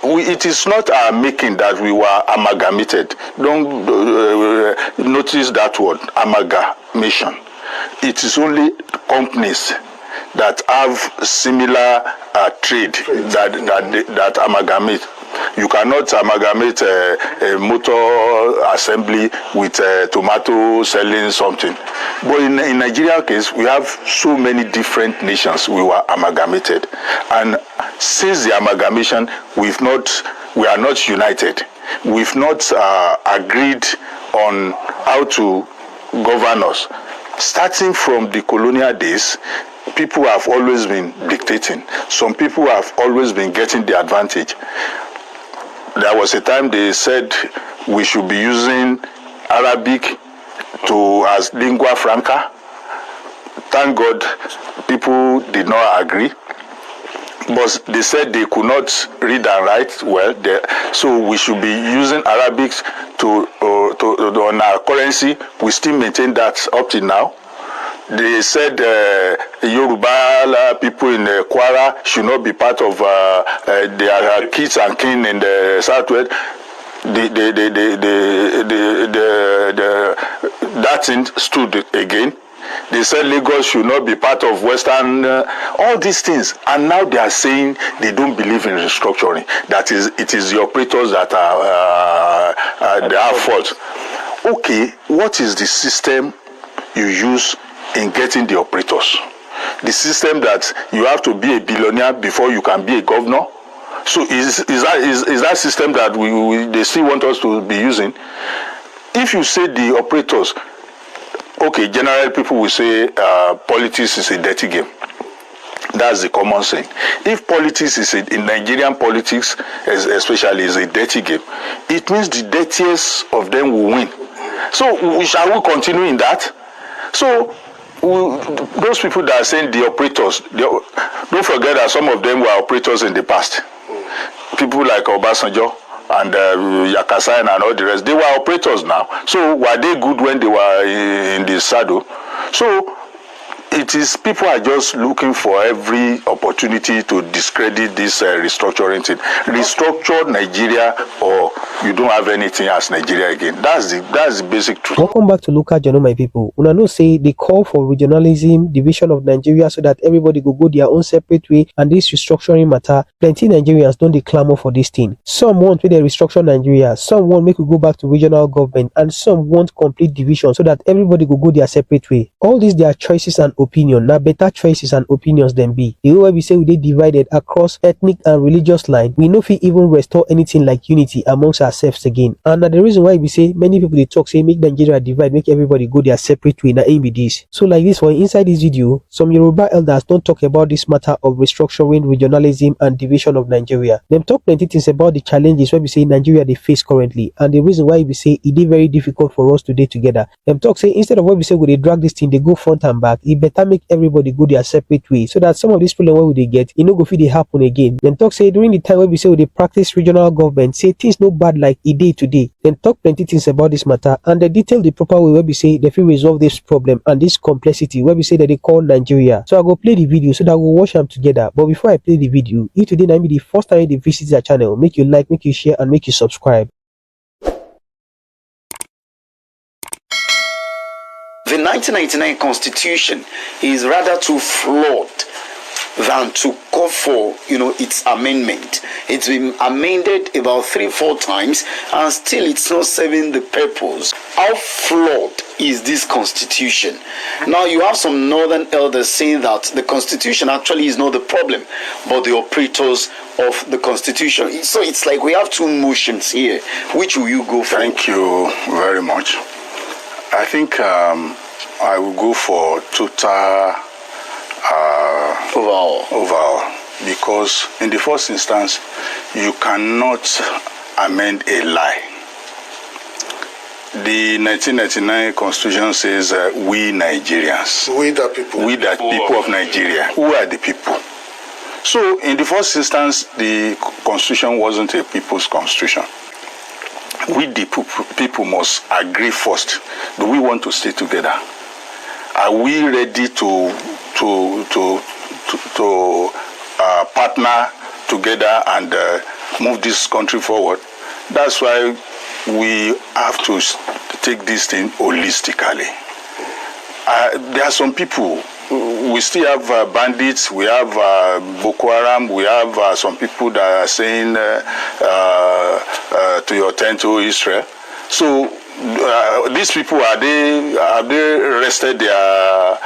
It is not our making that we were amalgamated. Don't notice that word, amalgamation. It is only companies that have similar trade that amalgamate. You cannot amalgamate a motor assembly with tomato selling something. But in Nigeria case, we have so many different nations we were amalgamated. And since the amalgamation, we are not united. We've not agreed on how to govern us. Starting from the colonial days, people have always been dictating. Some people have always been getting the advantage. There was a time they said we should be using Arabic as lingua franca. Thank God people did not agree. But they said they could not read and write well, so we should be using Arabic on our currency. We still maintain that up till now. They said Yoruba people in Kwara should not be part of their kids and kin in the southwest. That thing stood again. They said Lagos should not be part of Western, all these things. And now they are saying they don't believe in restructuring. That is, it is the operators that are they have fault. Okay, what is the system you use in getting the operators? The system that you have to be a billionaire before you can be a governor? So is that system that they still want us to be using? If you say the operators, okay, generally people will say politics is a dirty game. That's the common saying. If politics in Nigerian politics, especially, is a dirty game, it means the dirtiest of them will win. So shall we continue in that? So those people that are saying the operators, don't forget that some of them were operators in the past. People like Obasanjo and Yakasayan and all the rest, they were operators now. So were they good when they were in the saddle? So it is, people are just looking for every opportunity to discredit this restructuring thing. Restructure Nigeria or you don't have anything as Nigeria again. That's the basic truth. Welcome back to Local Journal, my people. Una know say they call for regionalism, division of Nigeria so that everybody go their own separate way, and this restructuring matter, plenty Nigerians don't they clamor for this thing. Some want with the restructure Nigeria, some want make we go back to regional government, and some want complete division so that everybody go their separate way. All these their choices and opinion, now better choices and opinions than be. The way we say we divided across ethnic and religious line, we know if we even restore anything like unity amongst ourselves again. And the reason why we say many people they talk say make Nigeria divide, make everybody go their separate way, na aim be this. So like this for inside this video, some Yoruba elders don't talk about this matter of restructuring, regionalism and division of Nigeria. Them talk plenty things about the challenges where we say Nigeria they face currently, and the reason why we say it is very difficult for us today together. Them talk say instead of what we say we they drag this thing, they go front and back. It better make everybody go their separate way so that some of these problem where they get, no go feel they happen again. Then talk say during the time where we say they practice regional government, say things no bad like it day today. Then talk plenty things about this matter and they detail the proper way where we say they feel resolve this problem and this complexity where we say that they call Nigeria. So I go play the video so that we'll watch them together. But before I play the video, if today might be the first time you visit our channel, make you like, make you share and make you subscribe. The 1999 Constitution is rather too flawed than to call for, its amendment. It's been amended about 3-4 times and still it's not serving the purpose. How flawed is this Constitution? Now you have some northern elders saying that the Constitution actually is not the problem, but the operators of the Constitution. So it's like we have two motions here. Which will you go for? Thank you very much. I think I will go for total overall, because in the first instance, you cannot amend a lie. The 1999 Constitution says we Nigerians. We the people. We the people of Nigeria. Who are the people? So in the first instance, the Constitution wasn't a people's constitution. We the people must agree first. Do we want to stay together? Are we ready to partner together and move this country forward. That's why we have to take this thing holistically. There are some people, we still have bandits, we have Boko Haram, we have some people that are saying to your tent, O Israel. So these people, have they rested their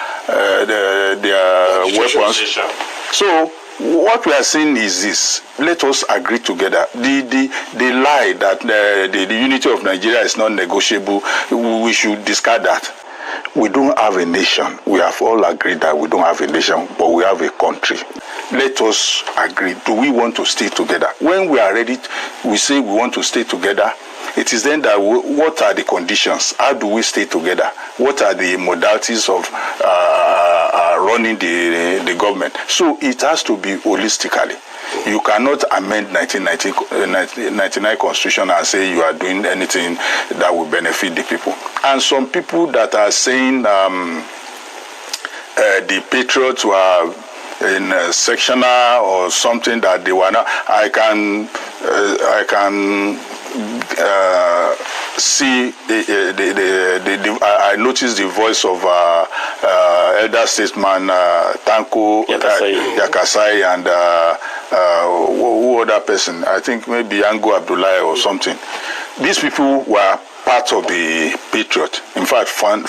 weapons? So what we are saying is this: let us agree together. The lie that the unity of Nigeria is not negotiable, we should discard that. We don't have a nation. We have all agreed that we don't have a nation, but we have a country. Let us agree. Do we want to stay together? When we are ready, we say we want to stay together. It is then that what are the conditions? How do we stay together? What are the modalities of running the government? So it has to be holistically. You cannot amend 1999 Constitution and say you are doing anything that will benefit the people. And some people that are saying the patriots were in sectional or something that they were not, I can see I noticed the voice of elder statesman Tanko Yakasai and who other person, I think maybe Yango Abdullahi or something. These people were part of the Patriot, in fact founding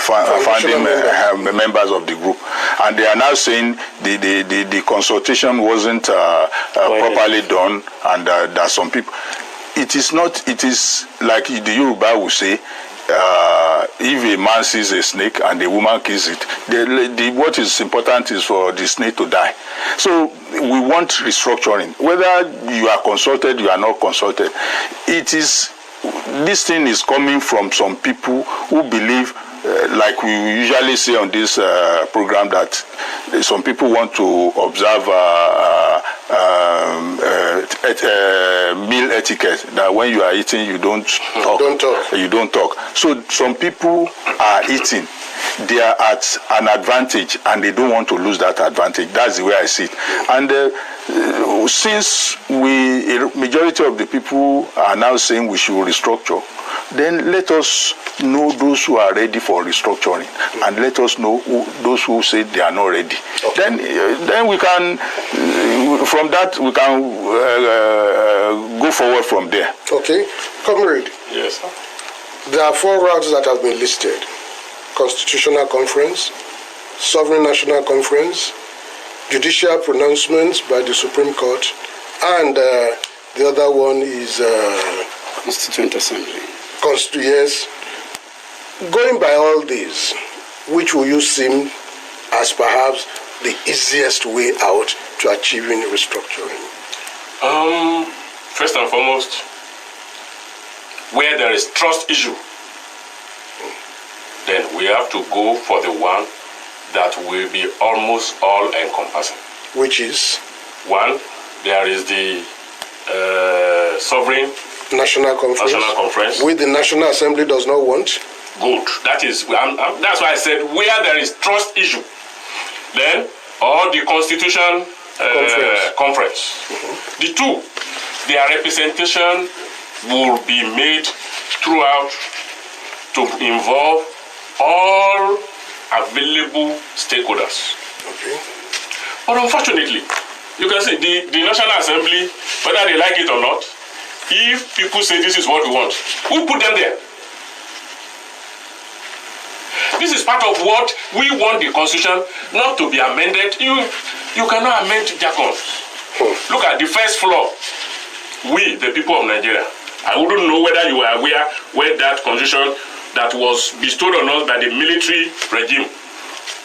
members of the group, and they are now saying the consultation wasn't properly done, and that some people, it is like the Yoruba will say, if a man sees a snake and a woman kills it, what is important is for the snake to die. So we want restructuring. Whether you are consulted, you are not consulted, this thing is coming from some people who believe, like we usually say on this program, that some people want to observe meal etiquette, that when you are eating, you don't talk. You don't talk. So some people are eating. They are at an advantage, and they don't want to lose that advantage. That's the way I see it. And since a majority of the people are now saying we should restructure, then let us know those who are ready for restructuring, and let us know those who say they are not ready. Okay. Then we can, from that, we can go forward from there. Okay, comrade. Yes, sir. There are 4 routes that have been listed: Constitutional Conference, Sovereign National Conference, judicial pronouncements by the Supreme Court, and the other one is Constituent Assembly. Yes. Going by all these, which will you seem as perhaps the easiest way out to achieving restructuring? First and foremost, where there is trust issue, then we have to go for the one that will be almost all-encompassing. Which is? One, there is the Sovereign National Conference. Which the National Assembly does not want. Good. That's why I said where there is trust issue, then or the Constitution Conference. Mm-hmm. The two, their representation will be made throughout to involve all available stakeholders. Okay. But unfortunately, you can see the National Assembly, whether they like it or not, if people say this is what we want, who put them there? This is part of what we want the Constitution not to be amended. You cannot amend jargons. Look at the first floor. We, the people of Nigeria, I wouldn't know whether you are aware where that Constitution that was bestowed on us by the military regime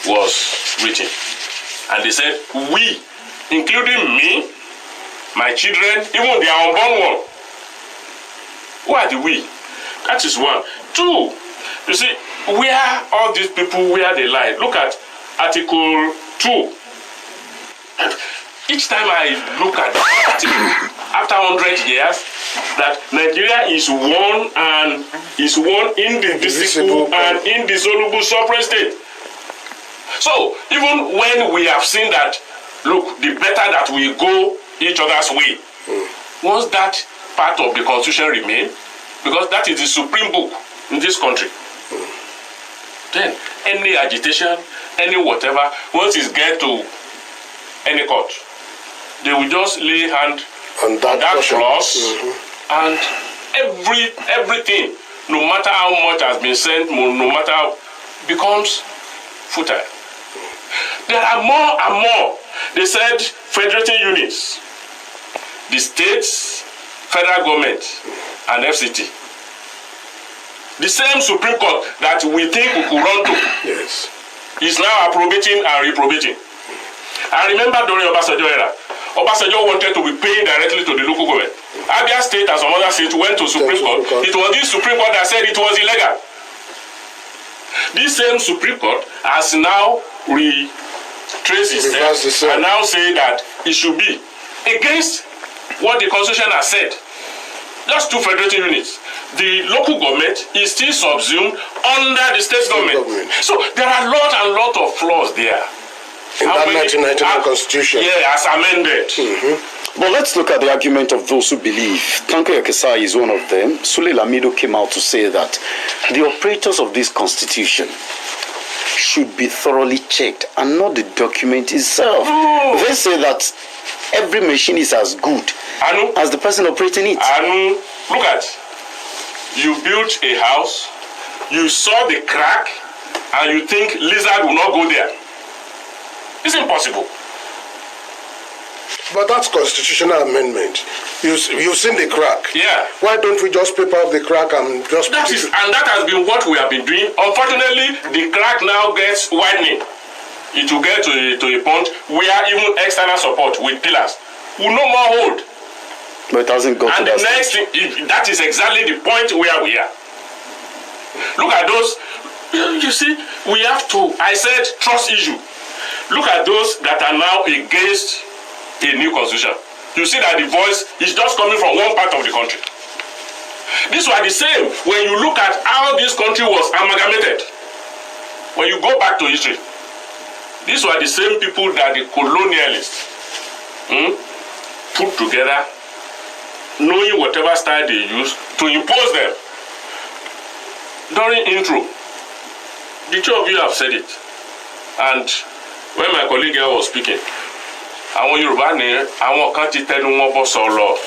was written. And they said, we, including me, my children, even the unborn one. Who are the we? That is one. Two, you see, where all these people, where they lie. Look at Article 2. And each time I look at the article, after 100 years, that Nigeria is one indivisible and indissoluble sovereign state. So, even when we have seen that, look, the better that we go each other's way, once that part of the constitution remain, because that is the supreme book in this country, then any agitation, any whatever, once it get to any court, they will just lay hand on that clause, and everything, no matter how much has been sent, no matter how, becomes futile. There are more and more. They said federating units, the states, federal government, and FCT. The same Supreme Court that we think we could run to is now approbating and reprobating. I remember during Obasanjo era, Obasanjo wanted to be paying directly to the local government. Abia State and some other states went to Supreme Court. It was this Supreme Court that said it was illegal. This same Supreme Court has now retraced itself and now say that it should be against what the Constitution has said. Just two federating units. The local government is still subsumed under the state government. So there are a lot of flaws there. In that 1999 Constitution. Yeah, as amended. But let's look at the argument of those who believe. Tanko Yakesai is one of them. Sule Lamido came out to say that the operators of this Constitution should be thoroughly checked and not the document itself. They say that every machine is as good as the person operating it. Look at, you built a house, you saw the crack, and you think lizard will not go there. It's impossible. But that's constitutional amendment. You've seen the crack. Yeah. Why don't we just paper up the crack and just... That has been what we have been doing. Unfortunately, the crack now gets widening. It will get to a point where even external support with pillars will no more hold. But it doesn't go to that. And the next thing, that is exactly the point where we are. Look at those. You see, we have to, I said, trust issue. Look at those that are now against a new constitution. You see that the voice is just coming from one part of the country. These were the same when you look at how this country was amalgamated. When you go back to history, these were the same people that the colonialists put together, knowing whatever style they use to impose them. During intro, the two of you have said it. And when my colleague here was speaking, àwọn Yoruba ni àwọn kan ti tẹnu wọn bọ́ sọ̀rọ̀.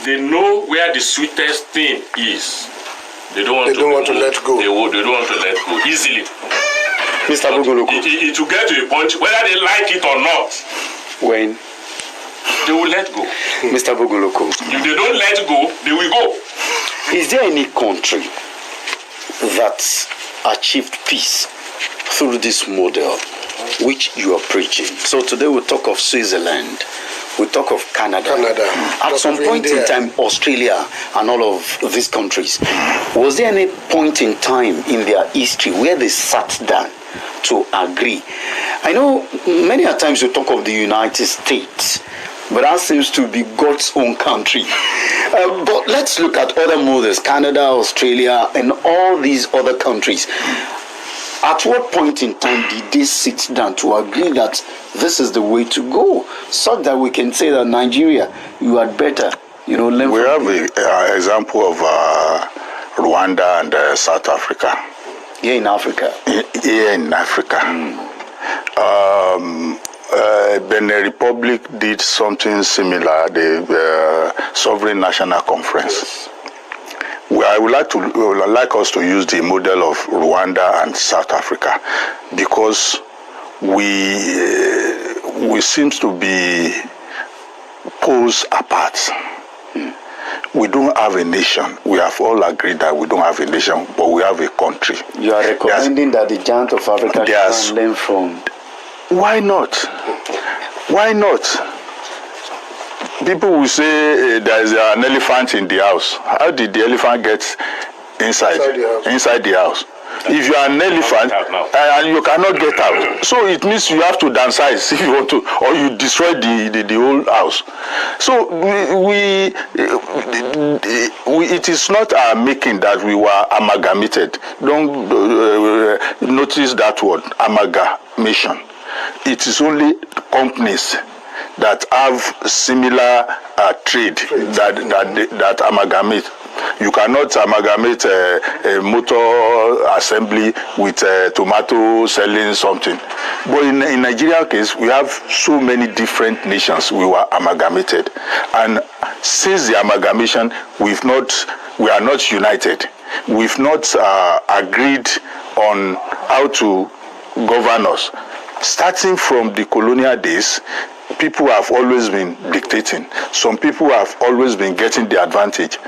They know where the sweetest thing is. They don't want to let go. They don't want to let go easily. Mr. Bogoloko. It will get to a point whether they like it or not. When? They will let go. Mr. Bogoloko. If they don't let go, they will go. Is there any country that achieved peace through this model which you are preaching? So today we'll talk of Switzerland, we'll talk of Canada. At some point in time, Australia and all of these countries, was there any point in time in their history where they sat down to agree? I know many a times you talk of the United States, but that seems to be God's own country. But let's look at other models, Canada, Australia, and all these other countries. At what point in time did they sit down to agree that this is the way to go, so that we can say that Nigeria, you had better, learn? We have an example of Rwanda and South Africa. Here in Africa. Here in Africa. Benin Republic did something similar, the Sovereign National Conference. I would like us to use the model of Rwanda and South Africa, because we seems to be poles apart. We don't have a nation. We have all agreed that we don't have a nation, but we have a country. You are recommending that the giant of Africa should learn from. Why not? Why not? People will say there is an elephant in the house. How did the elephant get inside the house? If you are an elephant and you cannot get out, so it means you have to downsize if you want to, or you destroy the whole house. So it is not our making that we were amalgamated. Don't notice that word, amalgamation. It is only companies that have similar trade that amalgamate. You cannot amalgamate a motor assembly with tomato selling something. But in Nigeria case, we have so many different nations we were amalgamated. And since the amalgamation, we are not united. We've not agreed on how to govern us. Starting from the colonial days, people have always been dictating. Some people have always been getting the advantage.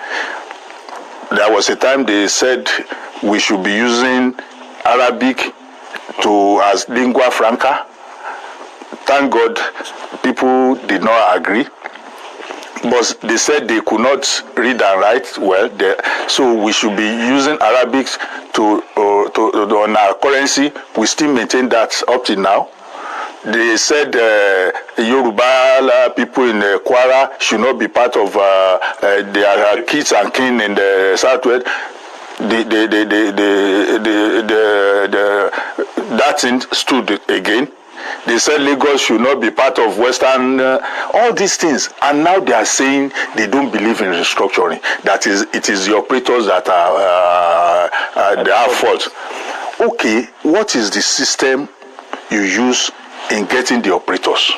There was a time they said we should be using Arabic as lingua franca. Thank God people did not agree. But they said they could not read and write well, so we should be using Arabic on our currency. We still maintain that up till now. They said Yoruba people in Kwara should not be part of their kids and kin in the southwest. That thing stood again. They said Lagos should not be part of Western, all these things. And now they are saying they don't believe in restructuring. That is, it is the operators that are they are fault. Okay, what is the system you use in getting the operators?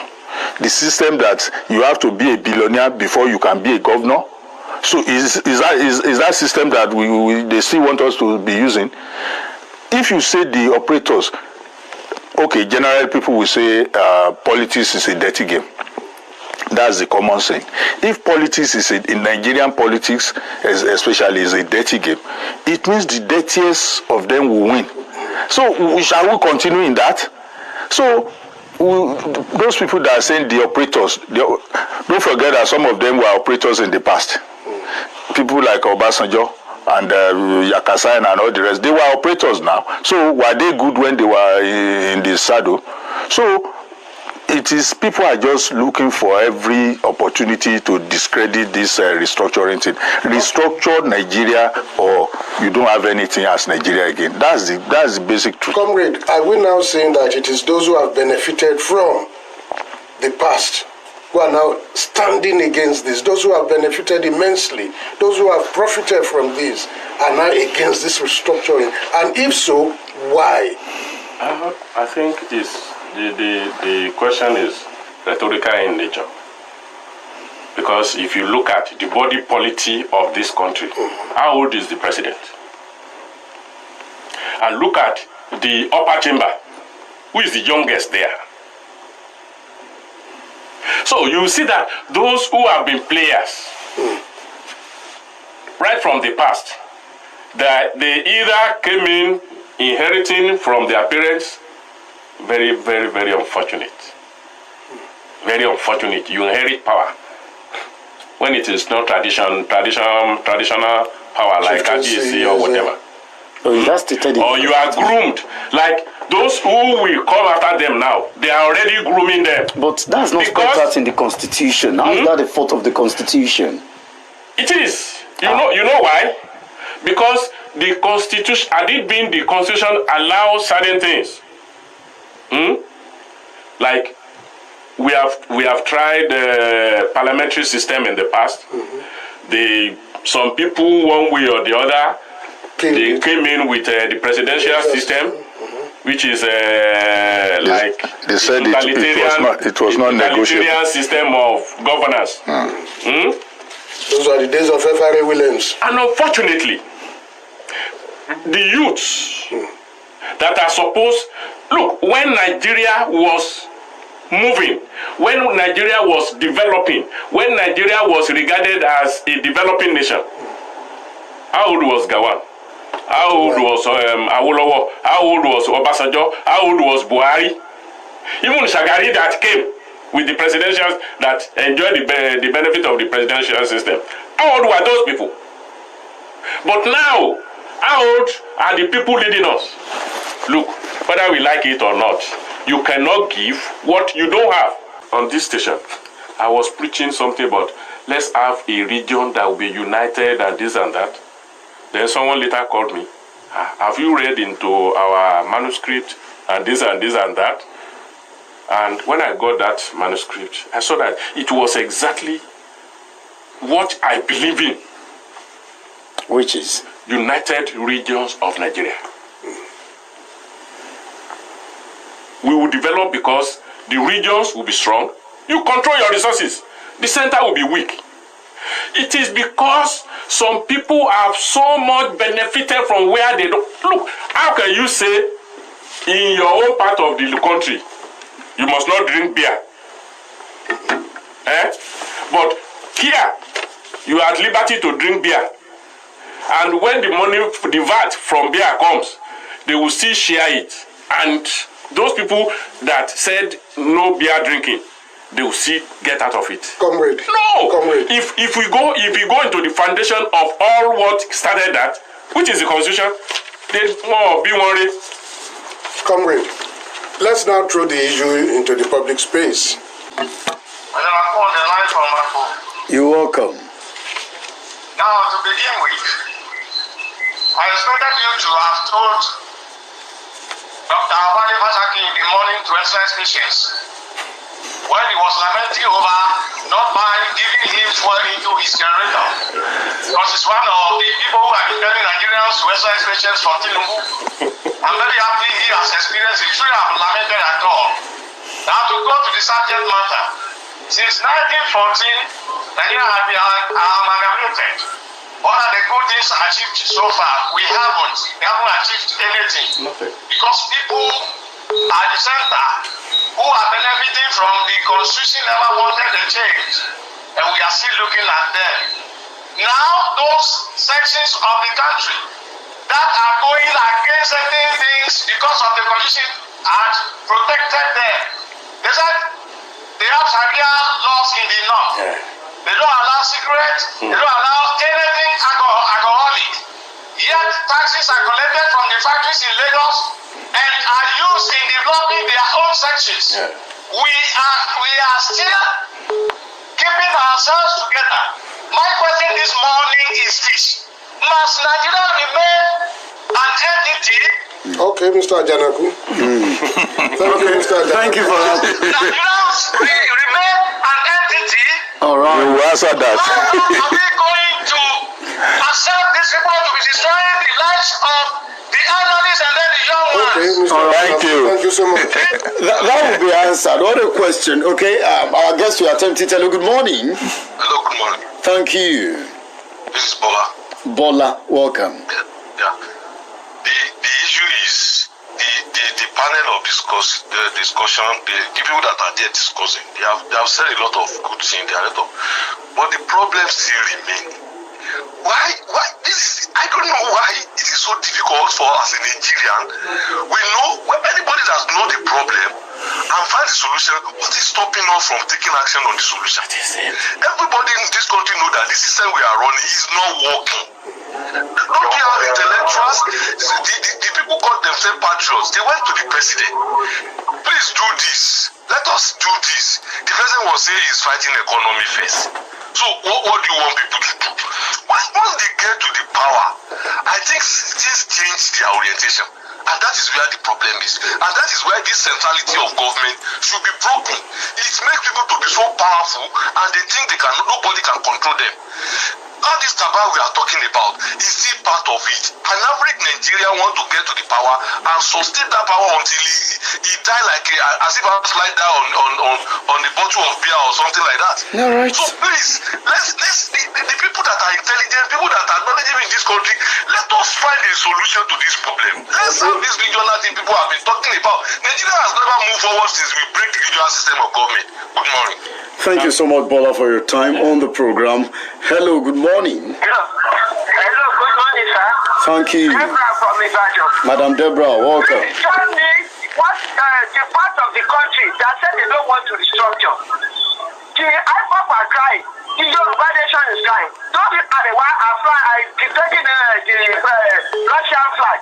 The system that you have to be a billionaire before you can be a governor? So is that system that they still want us to be using? If you say the operators, okay, generally people will say politics is a dirty game. That's the common saying. If politics is in Nigerian politics, especially, is a dirty game, it means the dirtiest of them will win. So shall we continue in that? So those people that are saying the operators, don't forget that some of them were operators in the past. People like Obasanjo and Yakasayan and all the rest, they were operators now. So were they good when they were in the saddle? So it is, people are just looking for every opportunity to discredit this restructuring thing. Restructure Nigeria or you don't have anything as Nigeria again. That's the basic truth. Comrade, are we now saying that it is those who have benefited from the past who are now standing against this? Those who have benefited immensely, those who have profited from this, are now against this restructuring? And if so, why? I think the question is rhetorical in nature. Because if you look at the body politic of this country, how old is the president? And look at the upper chamber, who is the youngest there? So you see that those who have been players right from the past, that they either came in inheriting from their parents, very, very, very unfortunate. Very unfortunate. You inherit power when it is not traditional power like ADC or whatever. Or you are groomed like those who will come after them now. They are already grooming them. But that's not spelled out in the Constitution. How is that the fault of the Constitution? It is. You know why? Because the Constitution, had it been the Constitution allows certain things. Like we have tried the parliamentary system in the past. Some people, one way or the other, they came in with the presidential system, which is like they said it was not negotiable system of governance. Those are the days of F.R.A. Williams. And unfortunately, the youths that are supposed, look, when Nigeria was moving, when Nigeria was developing, when Nigeria was regarded as a developing nation, how old was Gawan? How old was Awolowo? How old was Obasanjo? How old was Buhari? Even Shagari that came with the presidential, that enjoyed the benefit of the presidential system. How old were those people? But now, how old are the people leading us? Look, whether we like it or not, you cannot give what you don't have. On this station, I was preaching something about let's have a region that will be united and this and that. Then someone later called me. Have you read into our manuscript and this and this and that? And when I got that manuscript, I saw that it was exactly what I believe in. Which is? United Regions of Nigeria. We will develop because the regions will be strong. You control your resources. The center will be weak. It is because some people have so much benefited from where they don't. Look, how can you say in your own part of the country you must not drink beer? But here, you are at liberty to drink beer. And when the money, the VAT from beer comes, they will still share it. And those people that said no beer drinking, they will still get out of it. Comrade. No! Comrade. If we go into the foundation of all what started that, which is the constitution, then be worried. Comrade, let's now throw the issue into the public space. You're welcome. Now, to begin with, I expected you to have told Dr. Awale Fasaki in the morning to exercise patience when he was lamenting over not buying, giving him fuel into his generator. Because he's one of the people who have been telling Nigerians to exercise patience for Tinubu. I'm very happy he has experienced it. He shouldn't have lamented at all. Now, to go to the subject matter, since 1914, Nigeria has been amalgamated. What are the good things achieved so far? We haven't achieved anything. Nothing. Because people at the center who are benefiting from the constitution never wanted a change. And we are still looking at them. Now, those sections of the country that are going against certain things because of the constitution had protected them. They said they have Sharia laws in the north. Yeah. They don't allow cigarettes, they don't allow anything alcoholic. Yet taxes are collected from the factories in Lagos and are used in developing their own sections. Yeah. We are still keeping ourselves together. My question this morning is this: must Nigeria remain an entity? Okay, Mr. Ajanaku. Thank you, Mr. Ajanaku. Thank you for that. Nigerians remain an entity. All You right. will answer that. How are we going to accept this report to be destroying the lives of the elderly and then the young ones? Okay, Mr. Thank Ajanaku. you. Thank you so much. That will be answered. What a question. Okay, I guess we are attempting to tell you good morning. Hello, good morning. Thank you. This is Bola. Bola, welcome. Yeah. The issue is the panel of discussion, the people that are there discussing, they have said a lot of good things, but the problem still remains. Why this is, I don't know why it is so difficult for us as a Nigerian. We know anybody that knows the problem and find the solution, what is stopping us from taking action on the solution? Everybody in this country know that the system we are running is not working. Don't we have intellectuals? The people call themselves patriots. They went to the president. Please do this. Let us do this. The president was saying he's fighting economy first. So what do you want people to do? Once they get to the power, I think things change their orientation. And that is where the problem is. And that is where this centrality of government should be broken. It makes people to be so powerful and they think nobody can control them. All this cabal we are talking about is still part of it. An average Nigerian want to get to the power and sustain that power until he die like as if I slide down on the bottle of beer or something like that. All right. So please, let's the people that are intelligent, people that are knowledgeable in this country, let us find a solution to this problem. Let's have this regional thing people have been talking about. Nigeria has never moved forward since we break the regional system of government. Good morning. Thank you so much, Bola, for your time on the program. Hello, good morning. Hello, good morning, sir. Thank you. Deborah from Ibadan. Madam Deborah, welcome. Tell me what the part of the country that said they don't want to restructure. The IPOP are crying. The Yoruba nation is crying. Don't be taking the Russian flag.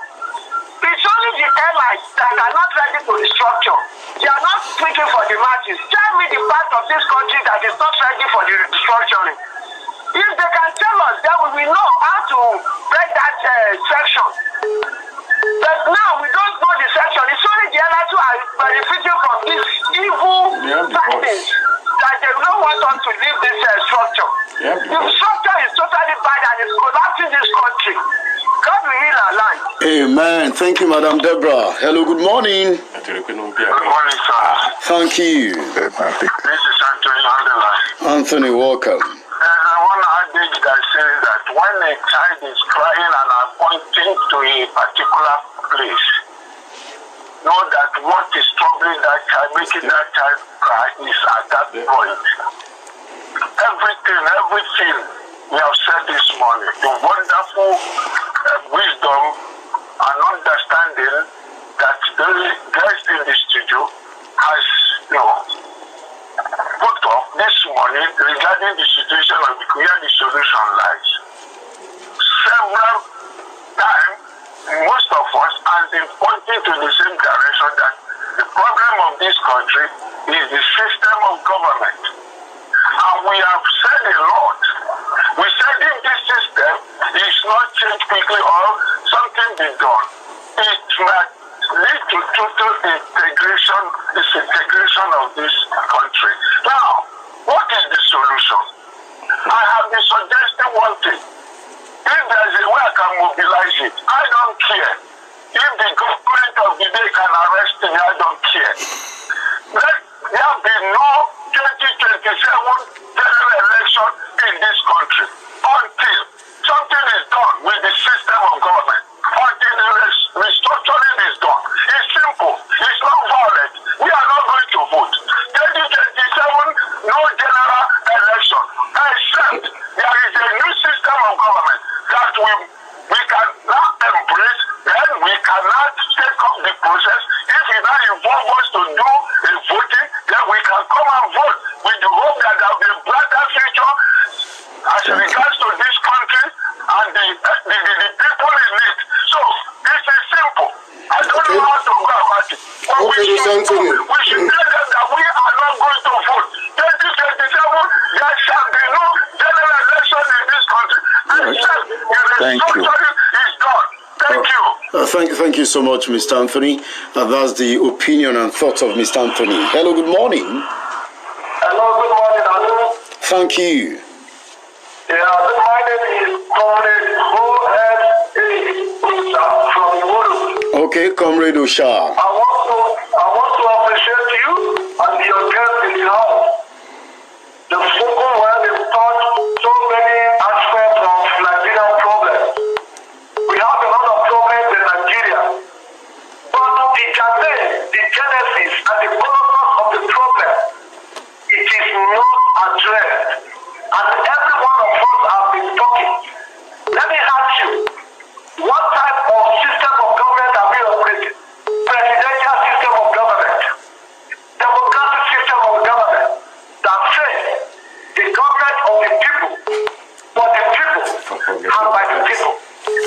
It's only the airlines that are not ready to restructure. They are not speaking for the masses. Tell me the part of this country that is not ready for the restructuring. If they can tell us, then we will know how to break that section. But now we don't know the section. It's only the airline Plateau are benefiting from this evil practice that they don't want us to leave this structure. The structure is totally bad and it's collapsing this country. God will heal our land. Amen. Thank you, Madam Deborah. Hello, good morning. Good morning, sir. Thank you. This is Anthony on the line. Anthony, welcome. There's one adage that says that when a child is crying and are pointing to a particular place, know that what is troubling that child, making that child cry, is at that point. Everything we have said this morning, the wonderful wisdom and understanding that the guest in the studio has, put up this morning regarding the situation of where the solution lies. Several times, most of us have been pointing to the same direction that the problem of this country is the system of government. And we have said a lot. We said if this system is not changed quickly or something be done, it might lead to total disintegration of this country. Now, what is the solution? I have been suggesting one thing. If there's a way I can mobilize it, I don't care. If the government of the day can arrest me, I don't care. Let there be no 2027 general election in this country until something is done with the system of government, until the restructuring is done. It's simple. It's not violent. We are not going to vote. 2027, no general election, except there is a new system of government that we can now embrace, then we cannot take up the process. If it now involves us to do a voting, then we can come and vote with the hope that there will be a brighter future as regards to this country and the people in it. So, this is simple. I don't know how to go about it. But we should tell them that we are not going to vote. 2027, there shall be no general election in this country. Except the restructuring is done. Thank you. Thank you so much, Mr. Anthony. That's the opinion and thoughts of Mr. Anthony. Hello, good morning. Hello, good morning, Adu. Thank you. My name is Comrade from Yoruba. Okay, Comrade Osha. I want to appreciate you and your guest in the house. The spoken word has taught so many aspects of Nigerian problems. We have a lot of problems in Nigeria. But the genesis and the cause of the problem, it is not addressed. And every one of us have been talking. Let me ask you, what type of system of government are we operating? Presidential system of government, democratic system of government that says the government of the people, for the people, and by the people.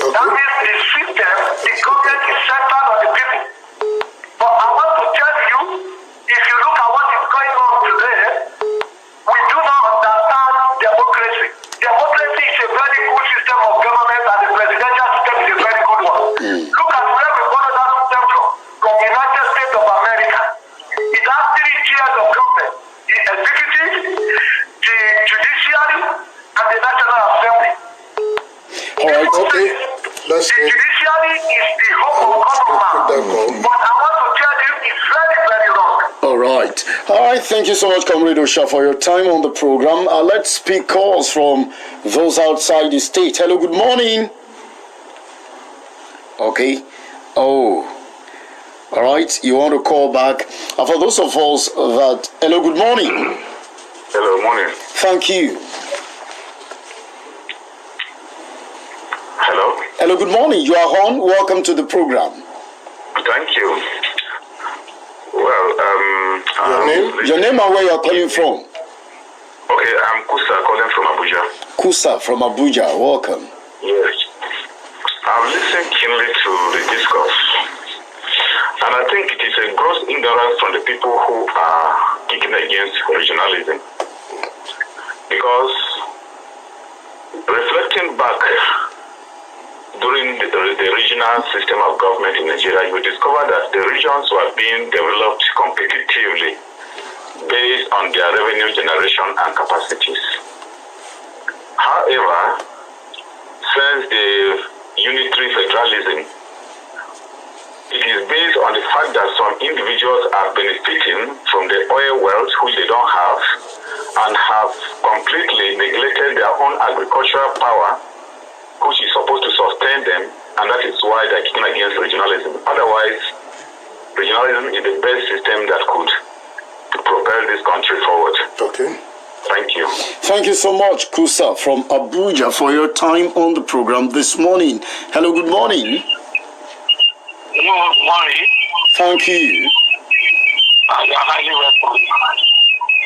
That means the system, the government is centered on the people. But I want to tell you, if you look at what is going on today, we do not understand democracy. Democracy is a very good system of government and the presidential system is a very good one. Look at where we got that system from the United States of America. It has 3 tiers of government: the executive, the judiciary, and the National Assembly. All right, okay. The judiciary is the hope of government. But I want to tell you, it's very, very wrong. All right, thank you so much, Comrade Osha, for your time on the program. Let's pick calls from those outside the state. Hello, good morning. Okay. Oh, all right, you want to call back. For those of us that... Hello, good morning. Hello, morning. Thank you. Hello. Hello, good morning. You are on. Welcome to the program. Thank you. Well, Your name and where you are calling from? Okay, I'm Kusa calling from Abuja. Kusa from Abuja. Welcome. Yes. I've listened keenly to the discourse, and I think it is a gross ignorance from the people who are kicking against regionalism. Because reflecting back during the regional system of government in Nigeria, you will discover that the regions were being developed competitively based on their revenue generation and capacities. However, since the unitary federalism, it is based on the fact that some individuals are benefiting from the oil wealth which they don't have and have completely neglected their own agricultural power, which is supposed to sustain them, and that is why they're kicking against regionalism. Otherwise, regionalism is the best system that could propel this country forward. Okay. Thank you. Thank you so much, Kusa from Abuja, for your time on the program this morning. Hello, good morning. Good morning. Thank you. You are highly welcome.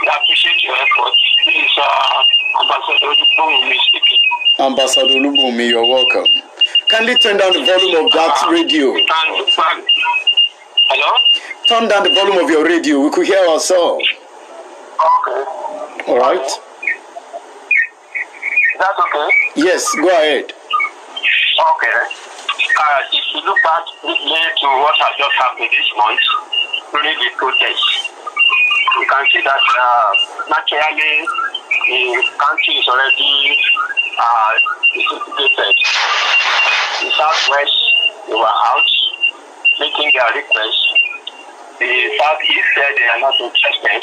I appreciate your effort. This is Ambassador Olubunmi speaking. Ambassador Olubunmi, you're welcome. Kindly turn down the volume of that radio. Hello? Turn down the volume of your radio. We could hear ourselves. Okay. All right. That's okay? Yes, go ahead. Okay. If you look back to what has just happened this month during the protest, you can see that naturally the country is already disintegrated. The Southwest, they were out making their requests. The Southeast said they are not interested.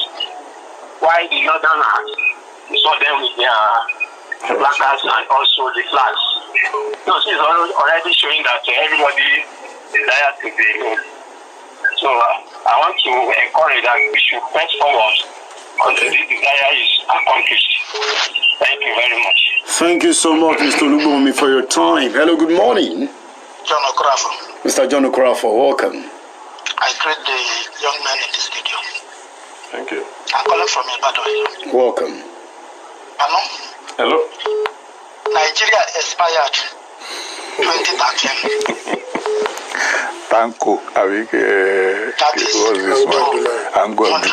While the Northerners, we saw them with their placards and also the flags. So this is already showing that everybody desires to be home. So I want to encourage that we should press forward until this desire is accomplished. Thank you very much. Thank you so much, Mr. Olubunmi, for your time. Hello, good morning. John Okorafo. Mr. John Okorafo, welcome. I greet the young man in the studio. Thank you. I'm calling from Ibadan. Welcome. Hello? Hello. Nigeria expired 2013. Tanko, That is what was this one? I'm going to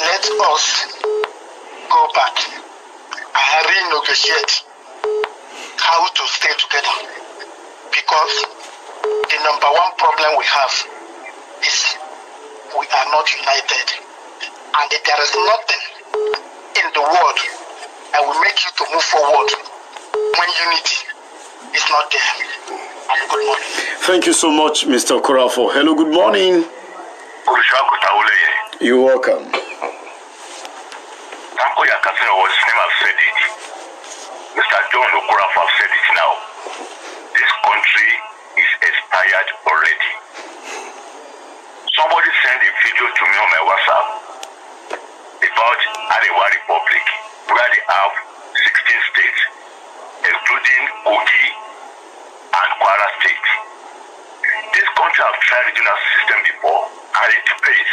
let us go back and renegotiate how to stay together. Because the number one problem we have is we are not united. And there is nothing in the world that will make you to move forward when unity is not there. And good morning. Thank you so much, Mr. Okorafo. Hello, good morning. You're welcome. Tanko Yakasero was never said it. Mr. John Okorafo have said it now. This country is expired already. Somebody sent a video to me on my WhatsApp about Arewa Republic, where they have 16 states, including Kogi and Kwara State. This country have tried regional system before, and it failed.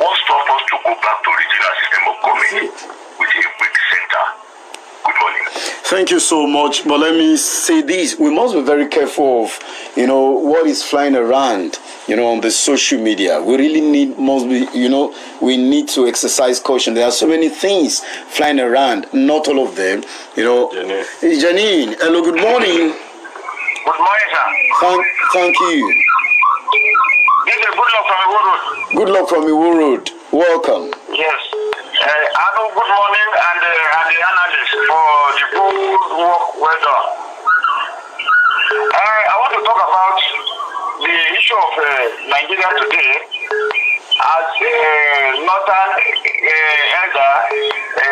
What stops us to go back to regional system of government with a weak center? Good morning. Thank you so much. But let me say this. We must be very careful of, what is flying around, on the social media. We really we need to exercise caution. There are so many things flying around. Not all of them, Janine, hello, good morning. Good morning, sir. Thank you. This is good luck from Iwo Road. Good luck from Iwo Road. Welcome. Yes. Good morning and the analyst for the good work well done. I want to talk about the issue of Nigeria today as Northern elder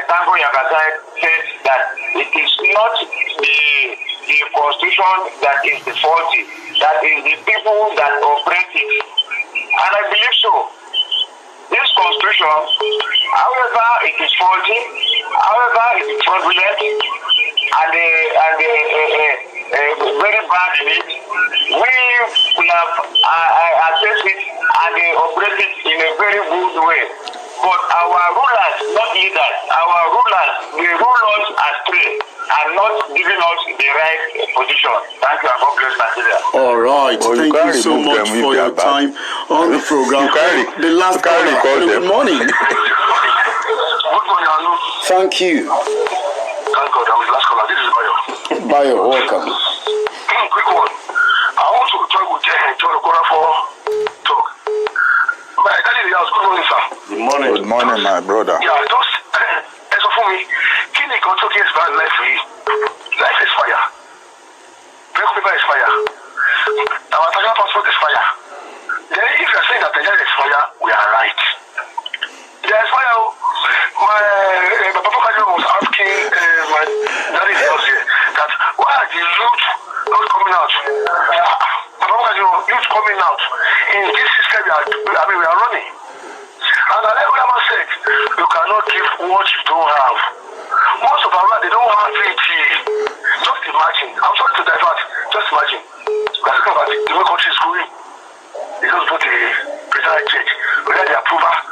Tanko Yakasai says that it is not the constitution that is the faulty, that is the people that operate it. And I believe so. This constitution, however it is faulty, however it is fraudulent, and very bad in it, we will have assessed it and operate it in a very good way. But our rulers, not leaders, our rulers, they rule us astray and not giving us the right position. Thank you and God bless Nigeria. All right. Well, thank you so much for your time on the program. The last caller. Good morning. Good morning, Anu. Thank you. Thank God, I'm the last caller. This is Bayo. Bayo, welcome. quick one. I want to talk with John Okora for talk. My daddy in the house, good morning, sir. Good morning. Good morning, my brother. Yeah, just answer for me. Can you go talk about life for you? Life is fire. Black paper is fire. Our national passport is fire. Then if you are saying that Nigeria is fire, we are right. There is fire. My Papa Kajo was asking my daddy in the house here that why are the youth not coming out? Papa Kajo, youth coming out in this system we are running. And like Grandma said, you cannot give what you don't have. Most of our they don't have it. Just imagine. I'm sorry to divert. Just imagine. That's about the way country is going. They just put the president change. We had the approval.